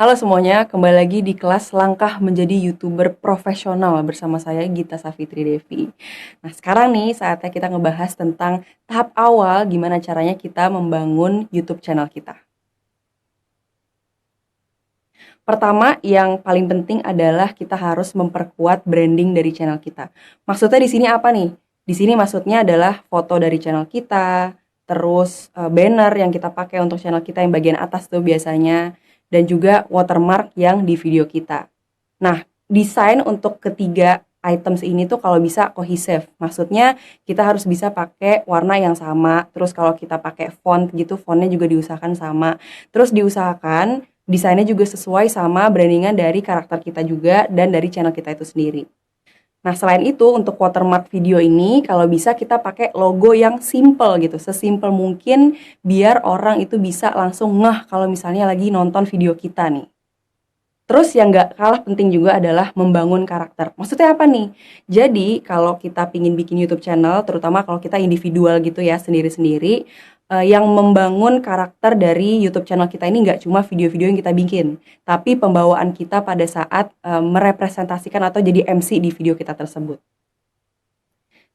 Halo semuanya, kembali lagi di kelas Langkah Menjadi YouTuber Profesional bersama saya Gita Savitri Devi. Nah sekarang nih saatnya kita ngebahas tentang tahap awal gimana caranya kita membangun YouTube channel kita. Pertama, yang paling penting adalah kita harus memperkuat branding dari channel kita. Maksudnya di sini apa nih? Di sini maksudnya adalah foto dari channel kita, terus banner yang kita pakai untuk channel kita yang bagian atas tuh biasanya, dan juga watermark yang di video kita. Nah, desain untuk ketiga items ini tuh kalau bisa cohesive. Maksudnya kita harus bisa pakai warna yang sama. Terus kalau kita pakai font gitu, fontnya juga diusahakan sama. Terus diusahakan desainnya juga sesuai sama brandingan dari karakter kita juga dan dari channel kita itu sendiri. Nah, selain itu untuk watermark video ini kalau bisa kita pakai logo yang simple gitu, sesimpel mungkin biar orang itu bisa langsung ngeh kalau misalnya lagi nonton video kita nih. Terus yang nggak kalah penting juga adalah membangun karakter. Maksudnya apa nih? Jadi kalau kita pingin bikin YouTube channel, terutama kalau kita individual gitu ya, sendiri-sendiri, yang membangun karakter dari YouTube channel kita ini nggak cuma video-video yang kita bikin, tapi pembawaan kita pada saat merepresentasikan atau jadi MC di video kita tersebut.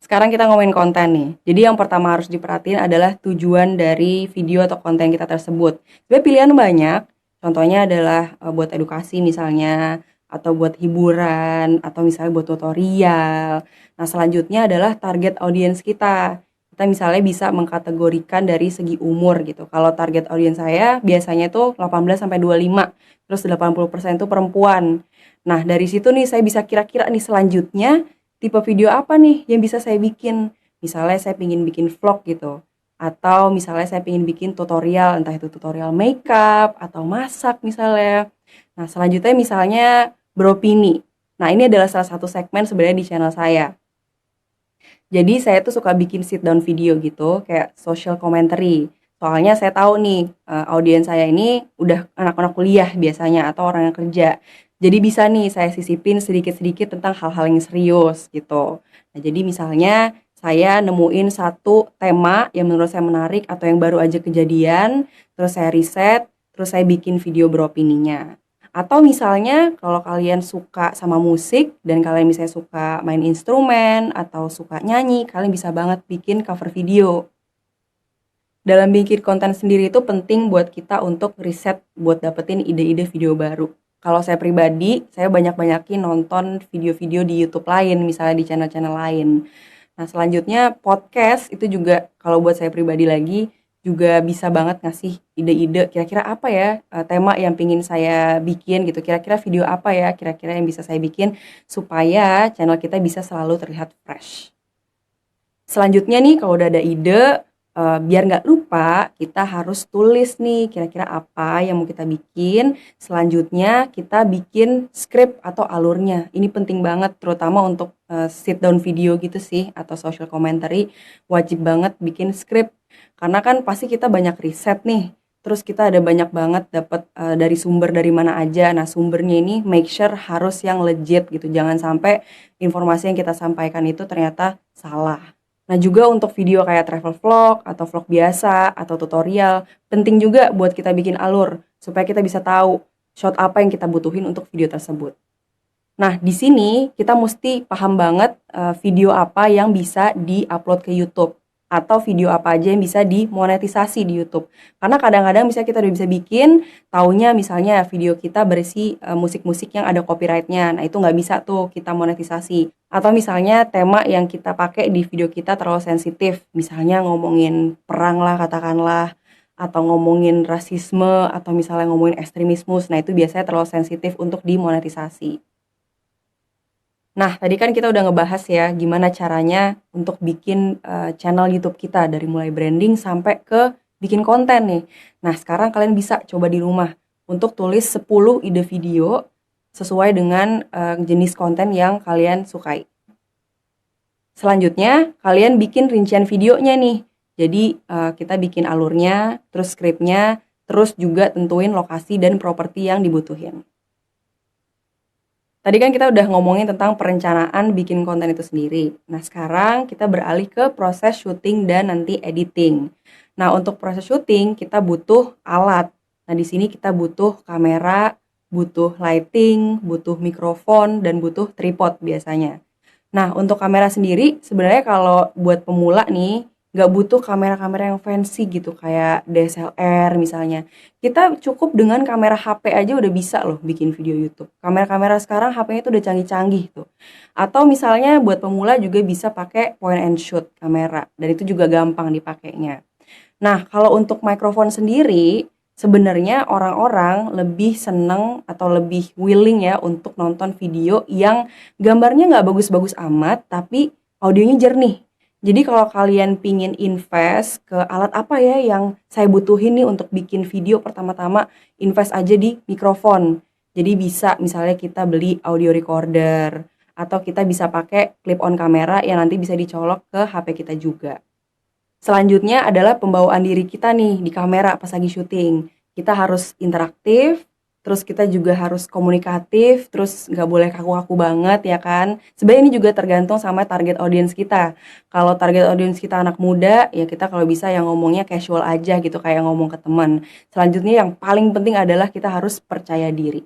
Sekarang kita ngomongin konten nih. Jadi yang pertama harus diperhatiin adalah tujuan dari video atau konten kita tersebut. Sebenarnya pilihan banyak. Contohnya adalah buat edukasi misalnya, atau buat hiburan, atau misalnya buat tutorial. Nah, selanjutnya adalah target audiens kita. Kita misalnya bisa mengkategorikan dari segi umur gitu. Kalau target audiens saya biasanya tuh 18 sampai 25, terus 80% itu perempuan. Nah, dari situ nih saya bisa kira-kira nih selanjutnya tipe video apa nih yang bisa saya bikin. Misalnya saya pingin bikin vlog gitu. Atau misalnya saya pingin bikin tutorial, entah itu tutorial makeup atau masak misalnya. Nah, selanjutnya misalnya beropini. Nah, ini adalah salah satu segmen sebenarnya di channel saya. Jadi saya tuh suka bikin sit down video gitu, kayak social commentary. Soalnya saya tahu nih, audiens saya ini udah anak-anak kuliah biasanya atau orang yang kerja. Jadi bisa nih saya sisipin sedikit-sedikit tentang hal-hal yang serius gitu. Nah, jadi misalnya saya nemuin satu tema yang menurut saya menarik atau yang baru aja kejadian, terus saya riset, terus saya bikin video beropininya. Atau misalnya kalau kalian suka sama musik dan kalian misalnya suka main instrumen atau suka nyanyi, kalian bisa banget bikin cover video. Dalam bikin konten sendiri itu penting buat kita untuk riset buat dapetin ide-ide video baru. Kalau saya pribadi, saya banyak-banyakin nonton video-video di YouTube lain, misalnya di channel-channel lain. Nah, selanjutnya podcast itu juga kalau buat saya pribadi lagi juga bisa banget ngasih ide-ide kira-kira apa ya tema yang pingin saya bikin gitu. Kira-kira video apa ya kira-kira yang bisa saya bikin supaya channel kita bisa selalu terlihat fresh. Selanjutnya nih kalau udah ada ide, biar nggak lupa kita harus tulis nih kira-kira apa yang mau kita bikin. Selanjutnya kita bikin skrip atau alurnya. Ini penting banget terutama untuk sit down video gitu sih atau social commentary. Wajib banget bikin skrip. Karena kan pasti kita banyak riset nih. Terus kita ada banyak banget dapat dari sumber dari mana aja. Nah, sumbernya ini make sure harus yang legit gitu. Jangan sampai informasi yang kita sampaikan itu ternyata salah. Nah, juga untuk video kayak travel vlog atau vlog biasa atau tutorial, penting juga buat kita bikin alur supaya kita bisa tahu shot apa yang kita butuhin untuk video tersebut. Nah, di sini kita mesti paham banget video apa yang bisa di-upload ke YouTube atau video apa aja yang bisa dimonetisasi di YouTube. Karena kadang-kadang misalnya kita udah bisa bikin, taunya misalnya video kita berisi musik-musik yang ada copyrightnya. Nah, itu nggak bisa tuh kita monetisasi. Atau misalnya tema yang kita pakai di video kita terlalu sensitif. Misalnya ngomongin perang lah katakanlah, atau ngomongin rasisme, atau misalnya ngomongin ekstremisme. Nah, itu biasanya terlalu sensitif untuk dimonetisasi. Nah, tadi kan kita udah ngebahas ya gimana caranya untuk bikin channel YouTube kita dari mulai branding sampai ke bikin konten nih. Nah, sekarang kalian bisa coba di rumah untuk tulis 10 ide video sesuai dengan jenis konten yang kalian sukai. Selanjutnya, kalian bikin rincian videonya nih. Jadi, kita bikin alurnya, terus skripnya, terus juga tentuin lokasi dan properti yang dibutuhin. Tadi kan kita udah ngomongin tentang perencanaan bikin konten itu sendiri. Nah, sekarang kita beralih ke proses syuting dan nanti editing. Nah, untuk proses syuting kita butuh alat. Nah, di sini kita butuh kamera, butuh lighting, butuh mikrofon, dan butuh tripod biasanya. Nah, untuk kamera sendiri sebenarnya kalau buat pemula nih, nggak butuh kamera-kamera yang fancy gitu kayak DSLR misalnya. Kita cukup dengan kamera HP aja udah bisa loh bikin video YouTube. Kamera-kamera sekarang HP-nya tuh udah canggih-canggih tuh. Atau misalnya buat pemula juga bisa pakai point and shoot kamera dan itu juga gampang dipakainya. Nah, kalau untuk mikrofon sendiri, sebenarnya orang-orang lebih seneng atau lebih willing ya untuk nonton video yang gambarnya nggak bagus-bagus amat, tapi audionya jernih. Jadi kalau kalian pingin invest ke alat apa ya yang saya butuhin nih untuk bikin video pertama-tama, invest aja di mikrofon. Jadi bisa misalnya kita beli audio recorder, atau kita bisa pakai clip on kamera yang nanti bisa dicolok ke HP kita juga. Selanjutnya adalah pembawaan diri kita nih di kamera pas lagi syuting. Kita harus interaktif, terus kita juga harus komunikatif, terus nggak boleh kaku-kaku banget ya kan. Sebenarnya ini juga tergantung sama target audience kita. Kalau target audience kita anak muda, ya kita kalau bisa yang ngomongnya casual aja gitu, kayak ngomong ke teman. Selanjutnya yang paling penting adalah kita harus percaya diri.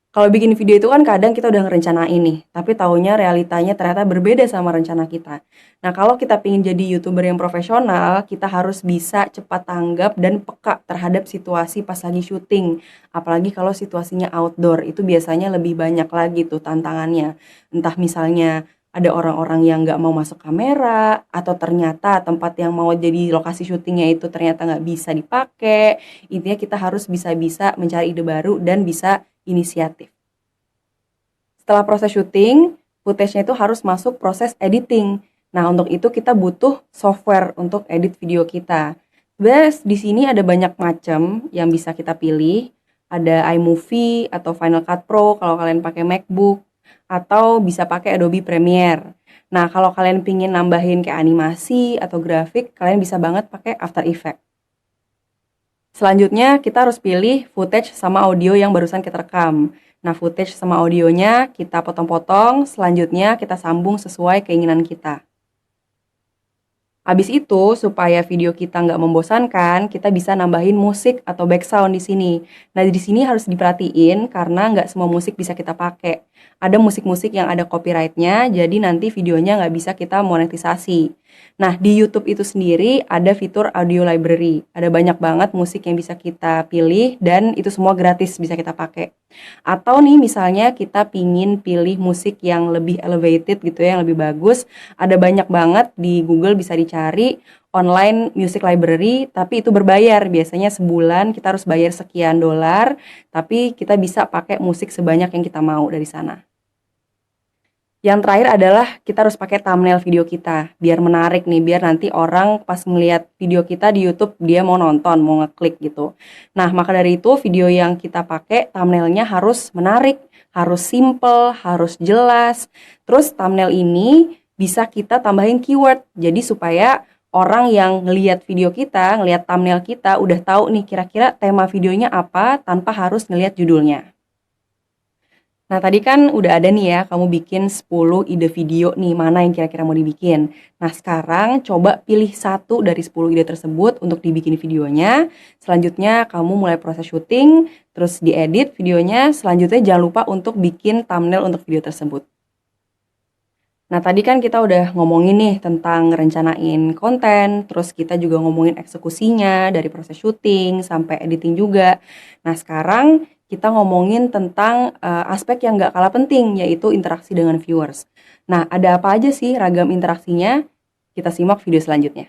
Kalau bikin video itu kan kadang kita udah ngerencanain nih, tapi taunya realitanya ternyata berbeda sama rencana kita. Nah, kalau kita pengen jadi YouTuber yang profesional, kita harus bisa cepat tanggap dan peka terhadap situasi pas lagi syuting. Apalagi kalau situasinya outdoor, itu biasanya lebih banyak lagi tuh tantangannya. Entah misalnya ada orang-orang yang nggak mau masuk kamera, atau ternyata tempat yang mau jadi lokasi syutingnya itu ternyata nggak bisa dipakai. Intinya kita harus bisa-bisa mencari ide baru dan bisa inisiatif. Setelah proses syuting, footage-nya itu harus masuk proses editing. Nah, untuk itu kita butuh software untuk edit video kita. Sebenarnya di sini ada banyak macam yang bisa kita pilih. Ada iMovie atau Final Cut Pro kalau kalian pakai MacBook, atau bisa pakai Adobe Premiere. Nah, kalau kalian pingin nambahin kayak animasi atau grafik, kalian bisa banget pakai After Effects. Selanjutnya kita harus pilih footage sama audio yang barusan kita rekam. Nah, footage sama audionya kita potong-potong, selanjutnya kita sambung sesuai keinginan kita. Habis itu, supaya video kita nggak membosankan, kita bisa nambahin musik atau background di sini. Nah, di sini harus diperhatiin karena nggak semua musik bisa kita pakai. Ada musik-musik yang ada copyright-nya, jadi nanti videonya nggak bisa kita monetisasi. Nah, di YouTube itu sendiri ada fitur audio library. Ada banyak banget musik yang bisa kita pilih dan itu semua gratis bisa kita pakai. Atau nih misalnya kita pingin pilih musik yang lebih elevated gitu ya, yang lebih bagus. Ada banyak banget di Google bisa dicari online music library, tapi itu berbayar. Biasanya sebulan kita harus bayar sekian dolar, tapi kita bisa pakai musik sebanyak yang kita mau dari sana. Yang terakhir adalah kita harus pakai thumbnail video kita, biar menarik nih, biar nanti orang pas melihat video kita di YouTube dia mau nonton, mau ngeklik gitu. Nah, maka dari itu video yang kita pakai thumbnailnya harus menarik, harus simple, harus jelas. Terus thumbnail ini bisa kita tambahin keyword, jadi supaya orang yang ngelihat video kita, ngelihat thumbnail kita udah tahu nih kira-kira tema videonya apa tanpa harus ngelihat judulnya. Nah, tadi kan udah ada nih ya, kamu bikin 10 ide video nih, mana yang kira-kira mau dibikin. Nah, sekarang coba pilih satu dari 10 ide tersebut untuk dibikin videonya. Selanjutnya, kamu mulai proses syuting, terus diedit videonya. Selanjutnya, jangan lupa untuk bikin thumbnail untuk video tersebut. Nah, tadi kan kita udah ngomongin nih tentang rencanain konten, terus kita juga ngomongin eksekusinya, dari proses syuting sampai editing juga. Nah, sekarang kita ngomongin tentang aspek yang nggak kalah penting, yaitu interaksi dengan viewers. Nah, ada apa aja sih ragam interaksinya? Kita simak video selanjutnya.